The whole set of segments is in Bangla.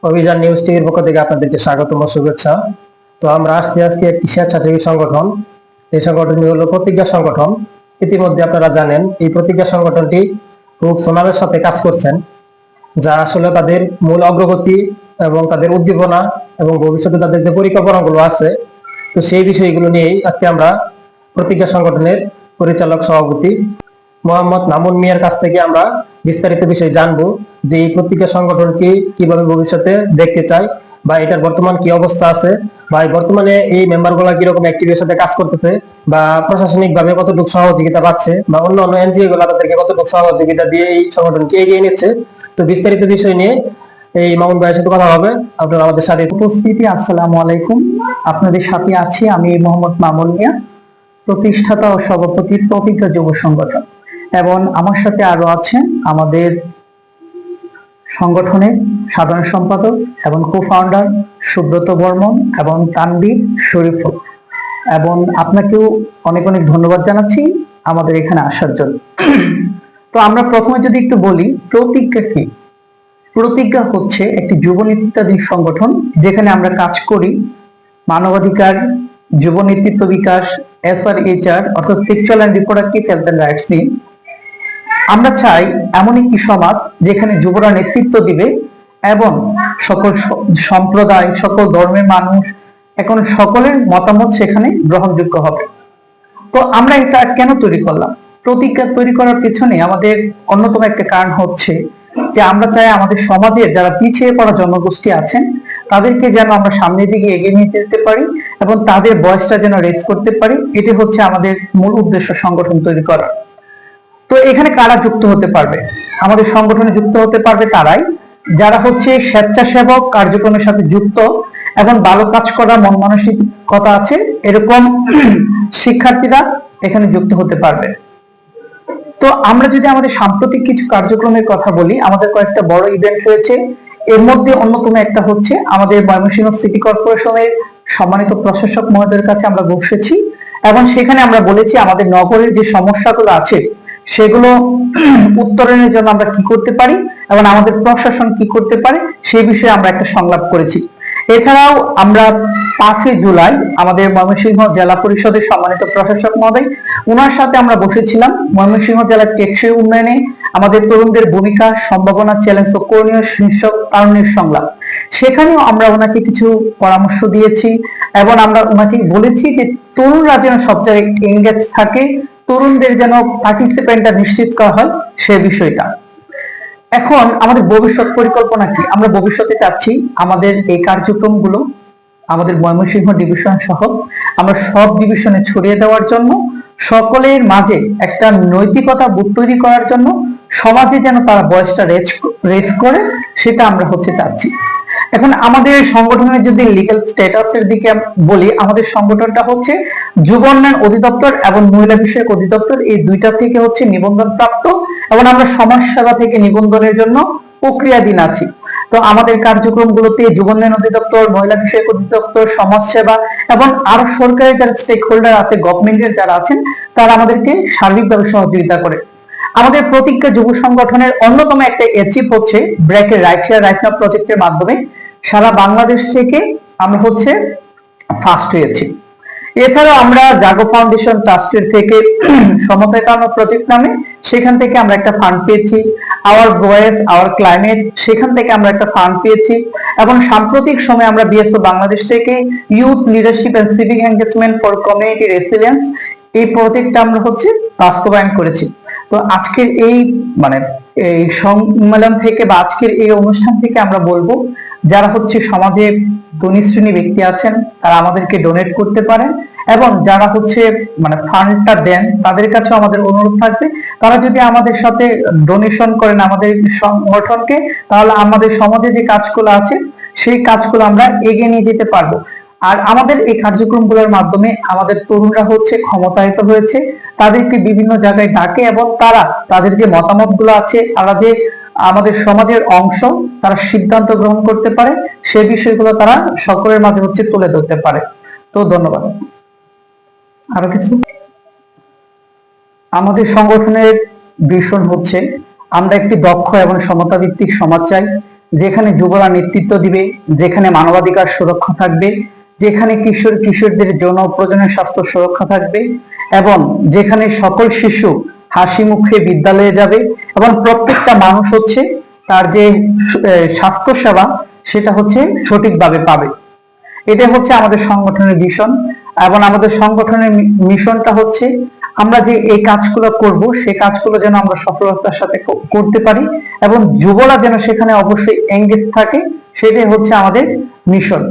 অভিযান নিউজ টিভির পক্ষ থেকে আপনাদেরকে স্বাগতম ও শুভেচ্ছা। তো আমরা আসছি আজকে একটি স্বেচ্ছাসেবী সংগঠন। এই সংগঠনটি হলো প্রতিজ্ঞা সংগঠন। ইতিমধ্যে আপনারা জানেন এই প্রতিজ্ঞা সংগঠনটি খুব সুনামের সাথে কাজ করছেন, যা আসলে তাদের মূল অগ্রগতি এবং তাদের উদ্দীপনা এবং ভবিষ্যতে তাদের যে পরিকল্পনাগুলো আছে, তো সেই বিষয়গুলো নিয়েই আজকে আমরা প্রতিজ্ঞা সংগঠনের পরিচালক সভাপতি মোহাম্মদ মামুন মিয়ার কাছ থেকে আমরা বিস্তারিত বিষয় জানবো যে এই প্রতিজ্ঞা সংগঠনটি কিভাবে ভবিষ্যতে দেখতে চায়, বা এটার বর্তমান কি অবস্থা আছে, বা বর্তমানে এই মেম্বার গুলা কিরকম অ্যাক্টিভিটির সাথে কাজ করতেছে, বা প্রশাসনিক ভাবে কতটুকু সহযোগিতা পাচ্ছে, বা অন্য অন্য এনজিও গুলা তাদেরকে কতটুকু সহযোগিতা দিয়ে এই সংগঠনকে এগিয়ে নিচ্ছে। তো বিস্তারিত বিষয় নিয়ে এই মামুন ভাইয়ের সাথে কথা হবে। আপনারা আমাদের সাথে উপস্থিতি। আসসালামু আলাইকুম। আপনাদের সাথে আছি আমি মোহাম্মদ মামুন মিয়া, প্রতিষ্ঠাতা ও সভাপতি প্রতিজ্ঞা যুব সংগঠন, এবং আমার সাথে আরো আছেন আমাদের সংগঠনের সাধারণ সম্পাদক এবং কো-ফাউন্ডার সুব্রত বর্মন এবং তানভীর শরীফুল। এবং আপনাকেও অনেক অনেক ধন্যবাদ জানাচ্ছি আমাদের এখানে আসার জন্য। তো আমরা প্রথমে যদি একটু বলি প্রতিজ্ঞা কি। প্রতিজ্ঞা হচ্ছে একটি যুব নেতৃত্বাধীন সংগঠন, যেখানে আমরা কাজ করি মানবাধিকার, যুব নেতৃত্ব বিকাশ, SRHR অর্থাৎ sexual and reproductive health and rights নিয়ে। আমরা চাই এমন একটি সমাজ যেখানে যুবরা নেতৃত্ব দিবে এবং সকল সম্প্রদায়, সকল ধর্মের মানুষ, এখন সকলের মতামত সেখানে গ্রহণযোগ্য হবে। তো আমরা এটা কেন তৈরি করলাম? প্রতিজ্ঞা তৈরি করার পেছনে আমাদের অন্যতম একটা কারণ হচ্ছে যে আমরা চাই আমাদের সমাজের যারা পিছিয়ে পড়া জনগোষ্ঠী আছেন তাদেরকে যেন আমরা সামনের দিকে এগিয়ে নিয়ে যেতে পারি এবং তাদের বয়সটা যেন রেজ করতে পারি। এটি হচ্ছে আমাদের মূল উদ্দেশ্য সংগঠন তৈরি করা। তো এখানে কারা যুক্ত হতে পারবে? আমাদের সংগঠনে যুক্ত হতে পারবে তারাই যারা হচ্ছে স্বেচ্ছাসেবক কার্যক্রমের সাথে যুক্ত এবং ভালো কাজ করার মন মানসিকতা আছে এরকম শিক্ষার্থীরা এখানে যুক্ত হতে পারবে। তো আমরা যদি আমাদের সাম্প্রতিক কিছু কার্যক্রমের কথা বলি, আমাদের কয়েকটা বড় ইভেন্ট হয়েছে। এর মধ্যে অন্যতম একটা হচ্ছে আমাদের ময়মনসিংহ সিটি কর্পোরেশনের সম্মানিত প্রশাসক মহোদয়ের কাছে আমরা বসেছি এবং সেখানে আমরা বলেছি আমাদের নগরের যে সমস্যাগুলো আছে সেগুলো উত্তরণের জন্য আমরা কি করতে পারি এবং আমাদের প্রশাসন কি করতে পারে সেই বিষয়ে আমরা একটা সংলাপ করেছি। এছাড়াও আমরা 5 জুলাই আমাদের ময়মনসিংহ জেলা পরিষদের সম্মানিত প্রশাসক মহোদয়, ওনার সাথে আমরা বসেছিলাম ময়মনসিংহ জেলার টেকসই উন্নয়নে আমাদের তরুণদের ভূমিকা, সম্ভাবনা, চ্যালেঞ্জ ও করণীয় শীর্ষক কারণের সংলাপ। সেখানেও আমরা ওনাকে কিছু পরামর্শ দিয়েছি এবং আমরা ওনাকে বলেছি যে তরুণরা যেন সব জায়গায় এনগেজ থাকে, তরুণদের যেন পার্টিসিপেন্টটা নিশ্চিত করা হয় সে বিষয়টা। এখন আমাদের ভবিষ্যৎ পরিকল্পনা কি? আমরা ভবিষ্যতে চাচ্ছি আমাদের এই কার্যক্রমগুলো আমাদের ময়মনসিংহ ডিভিশন সহ আমরা সব ডিভিশনে ছড়িয়ে দেওয়ার জন্য, সকলের মাঝে একটা নৈতিকতা বোধ তৈরি করার জন্য, সমাজে যেন তারা বয়সটা রেজ করে সেটা আমরা হচ্ছে চাচ্ছি। এখন আমাদের সংগঠনের যদি লিগ্যাল স্ট্যাটাসের দিকে বলি, আমাদের সংগঠনটা হচ্ছে যুব উন্নয়ন অধিদপ্তর এবং মহিলা বিষয়ক অধিদপ্তর এই দুইটা থেকে হচ্ছে নিবন্ধন প্রাপ্ত এবং আমরা সমাজ সেবা থেকে নিবন্ধনের জন্য প্রক্রিয়াধীন আছি। তো আমাদের কার্যক্রমগুলোতে যুব উন্নয়ন অধিদপ্তর, মহিলা বিষয়ক অধিদপ্তর, সমাজ সেবা এবং আরো সরকারি যারা স্টেক হোল্ডার আছে, গভর্নমেন্টের যারা আছেন তারা আমাদেরকে সার্বিকভাবে সহযোগিতা করে। আমাদের প্রতিজ্ঞা যুব সংগঠনের অন্যতম একটা অ্যাচিভ হচ্ছে ব্র্যাকের রাইট শেয়ার রাইট নাও প্রজেক্টের মাধ্যমে সারা বাংলাদেশ থেকে আমরা হচ্ছে ফার্স্ট হয়েছি। এছাড়াও আমরা জাগো ফাউন্ডেশন ট্রাস্টের থেকে সমতায়ন প্রজেক্ট নামে সেখান থেকে আমরা একটা ফান্ড পেয়েছি। আওয়ার ভয়েস আওয়ার ক্লাইমেট সেখান থেকে আমরা একটা ফান্ড পেয়েছি এবং সাম্প্রতিক সময়ে আমরা বিএসও বাংলাদেশ থেকে youth leadership and civic engagement for community resilience এই প্রজেক্টটা আমরা হচ্ছে বাস্তবায়ন করেছি। তো আজকের এই এই সম্মেলন থেকে বা আজকের এই অনুষ্ঠান থেকে আমরা বলবো যারা হচ্ছে সমাজে ধনী শ্রেণী ব্যক্তি আছেন তারা আমাদেরকে ডোনেট করতে পারেন এবং যারা হচ্ছে ফান্ডটা দেন তাদের কাছে আমাদের অনুরোধ থাকবে তারা যদি আমাদের সাথে ডোনেশন করেন আমাদের সংগঠনকে, তাহলে আমাদের সমাজে যে কাজগুলো আছে সেই কাজগুলো আমরা এগিয়ে নিয়ে যেতে পারবো। আর আমাদের এই কার্যক্রমগুলোর মাধ্যমে আমাদের তরুণরা হচ্ছে ক্ষমতায়িত হয়েছে, তাদেরকে বিভিন্ন জায়গায় ডাকে এবং তারা তাদের যে মতামতগুলো আছে, তারা যে আমাদের সমাজের অংশ, তারা সিদ্ধান্ত গ্রহণ করতে পারে, সেই বিষয়গুলো তারা সকলের মাঝে হচ্ছে তুলে ধরতে পারে। তো ধন্যবাদ। আরো কিছু? আমাদের সংগঠনের ভিশন হচ্ছে আমরা একটি দক্ষ এবং সমতা ভিত্তিক সমাজ চাই, যেখানে যুবরা নেতৃত্ব দিবে, যেখানে মানবাধিকার সুরক্ষা থাকবে, যেখানে কিশোরদের যৌন প্রজনন স্বাস্থ্য সুরক্ষা থাকবে, এবং যেখানে সকল শিশু হাসি মুখে বিদ্যালয়ে যাবে, এবং প্রত্যেকটা মানুষ হচ্ছে তার যে স্বাস্থ্য সেবা সেটা হচ্ছে সঠিকভাবে পাবে। এটা হচ্ছে আমাদের সংগঠনের ভিশন, এবং আমাদের সংগঠনের মিশনটা হচ্ছে আমরা যে এই কাজগুলো করব সেই কাজগুলো যেন আমরা সফলতার সাথে করতে পারি, এবং যুবরা যেন সেখানে অবশ্যই এঙ্গেজ থাকে, সেটাই হচ্ছে আমাদের মিশন।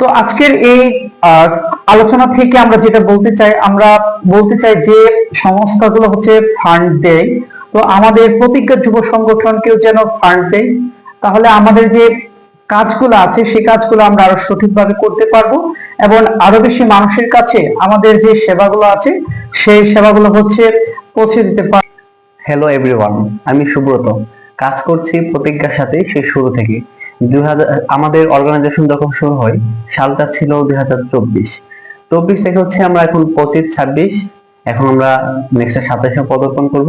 তো আজকের এই আলোচনা থেকে আমরা যেটা বলতে চাই যে সংস্থাগুলো হচ্ছে ফান্ড দেয়, তো আমাদের প্রতিজ্ঞা যুব সংগঠনকেও যেন ফান্ড দেয়, তাহলে আমাদের যে কাজগুলো আছে সেই কাজগুলো আমরা আরো সঠিকভাবে করতে পারবো, এবং আরো বেশি মানুষের কাছে আমাদের যে সেবাগুলো আছে সেই সেবাগুলো হচ্ছে পৌঁছে দিতে পারবো। হ্যালো এভরিওয়ান, আমি সুব্রত। কাজ করছি প্রতিজ্ঞার সাথে সেই শুরু থেকে। আমাদের অর্গানাইজেশন যখন শুরু হয় সালটা ছিল 2024 থেকে হচ্ছে আমরা এখন 25-26, এখন আমরা নেক্সট 27-এ পদার্পণ করব।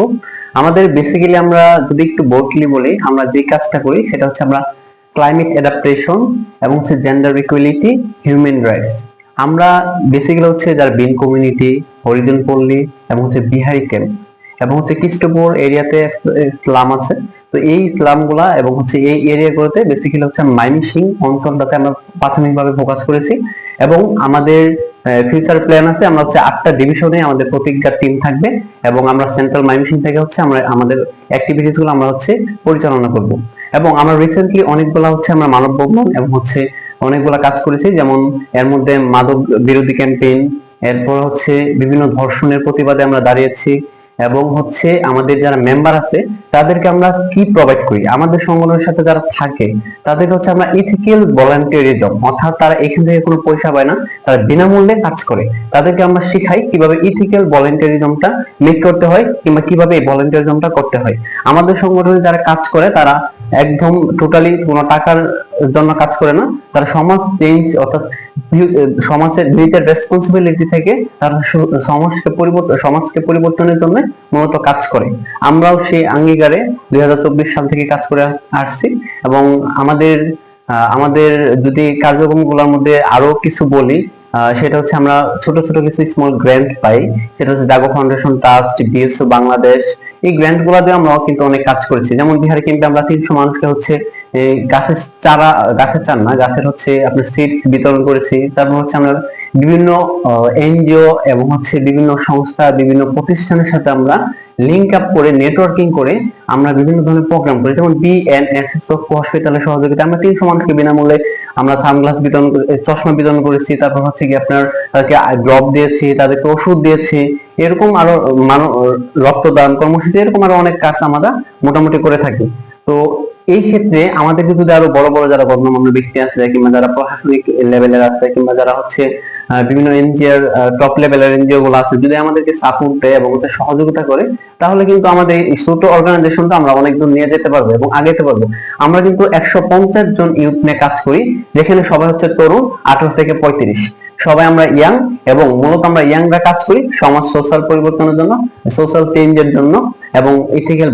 আমাদের বেসিক্যালি আমরা যদি একটু বোল্ডলি বলি, আমরা যে কাজটা করি সেটা হচ্ছে আমরা ক্লাইমেট অ্যাডাপ্টেশন এবং হচ্ছে জেন্ডার ইকুয়ালিটি, হিউম্যান রাইটস। আমরা বেসিক্যালি হচ্ছে যারা বিন কমিউনিটি, হরিজন পল্লী এবং হচ্ছে বিহারি ক্যাম্প এবং হচ্ছে খ্রিস্টপুর এরিয়াতে স্লাম আছে, তো এই স্লাম গুলা এবং হচ্ছে এই এরিয়াগুলোতে বেসিক্যালি হচ্ছে মাইমিংসিং অঞ্চলটাতে আমরা প্রাথমিকভাবে ফোকাস করেছি। এবং আমাদের ফিউচার প্ল্যান আছে, আমরা হচ্ছে 8টা ডিভিশনে আমাদের প্রতিজ্ঞার টিম থাকবে, এবং আমরা সেন্ট্রাল মাইমিংসিং থেকে হচ্ছে আমরা আমাদের অ্যাক্টিভিটিস গুলো আমরা হচ্ছে পরিচালনা করব। এবং আমরা রিসেন্টলি অনেকগুলা হচ্ছে আমরা মানববন্ধন এবং হচ্ছে অনেকগুলা কাজ করেছি, যেমন এর মধ্যে মাদক বিরোধী ক্যাম্পেইন, এরপর হচ্ছে বিভিন্ন ধর্ষণের প্রতিবাদে আমরা দাঁড়িয়েছি, এবং হচ্ছে আমাদের যারা মেম্বার আছে তাদেরকে আমরা কি প্রোভাইড করি, আমাদের সংগঠনের সাথে যারা থাকে তাদেরকে হচ্ছে আমরা ইথিক্যাল ভলান্টিয়ারিজম, অর্থাৎ তারা এখান থেকে কোনো পয়সা পায় না, তারা বিনামূল্যে কাজ করে, তাদেরকে আমরা শিখাই কিভাবে ইথিক্যাল ভলান্টিয়ারিজমটা মেক করতে হয় কিংবা কিভাবে এই ভলান্টিয়ারিজমটা করতে হয়। আমাদের সংগঠনে যারা কাজ করে তারা একদম টোটালি কোনো টাকার জন্য কাজ করে না, তারা সমাজ চেঞ্জ অর্থাৎ সমাজের নিজেদের রেসপন্সিবিলিটি থেকে তারা সমাজকে পরিবর্তনের জন্য মূলত কাজ করে। আমরাও সেই অঙ্গীকারে 2024 সাল থেকে কাজ করে আসছি। এবং আমাদের যদি কার্যক্রমগুলোর মধ্যে আরো কিছু বলি, সেটা হচ্ছে আমরা ছোট ছোট কিছু স্মল গ্র্যান্ট পাই, সেটা হচ্ছে জাগো ফাউন্ডেশন ট্রাস্ট, বিএসও বাংলাদেশ, এই গ্র্যান্ট গুলা দিয়ে আমরা কিন্তু অনেক কাজ করেছি। যেমন বিহারে কিন্তু আমরা 300 মানুষকে হচ্ছে গাছের হচ্ছে আপনার সিডস বিতরণ করেছি। তারপর হচ্ছে আমরা বিভিন্ন এনজিও এবং হচ্ছে বিভিন্ন সংস্থা, বিভিন্ন প্রতিষ্ঠানের সাথে আমরা লিংক আপ করে, নেটওয়ার্কিং করে আমরা বিভিন্ন ধরনের প্রোগ্রাম করি। যেমন বিএনএসএস হসপিটালের সহযোগিতা আমরা 300 মানুষকে বিনামূল্যে আমরা সানগ্লাস বিতরণ, চশমা বিতরণ করেছি। তারপর হচ্ছে কি আপনার তাদেরকে ড্রপ দিয়েছি, তাদেরকে ওষুধ দিয়েছি, এরকম আরো রক্তদান কর্মসূচি, এরকম আরো অনেক কাজ আমরা মোটামুটি করে থাকি। তো এই ক্ষেত্রে আমাদেরকে যদি আরো বড় বড় যারা গণ্যমান্য ব্যক্তি আছে কিংবা যারা প্রশাসনিক লেভেলের আছে কিংবা যারা হচ্ছে বিভিন্ন এনজিওর টপ লেভেলের এনজিও গুলো আছে, যদি আমাদেরকে সাপোর্ট দেয় এবং সহযোগিতা করে, তাহলে কিন্তু আমাদের এই ছোট অর্গানাইজেশনটা আমরা অনেক দূর নিয়ে যেতে পারবো এবং আগাতে পারবো। আমরা কিন্তু 150 জন ইউথ নিয়ে কাজ করি, যেখানে সবাই হচ্ছে তরুণ, 18 থেকে 35, সবাই আমরা ইয়াং, এবং মূলত আমরা ইয়াংরা কাজ করি সমাজ সোশ্যাল পরিবর্তনের জন্য, সোশ্যাল চেঞ্জের জন্য এবং ইথিক্যাল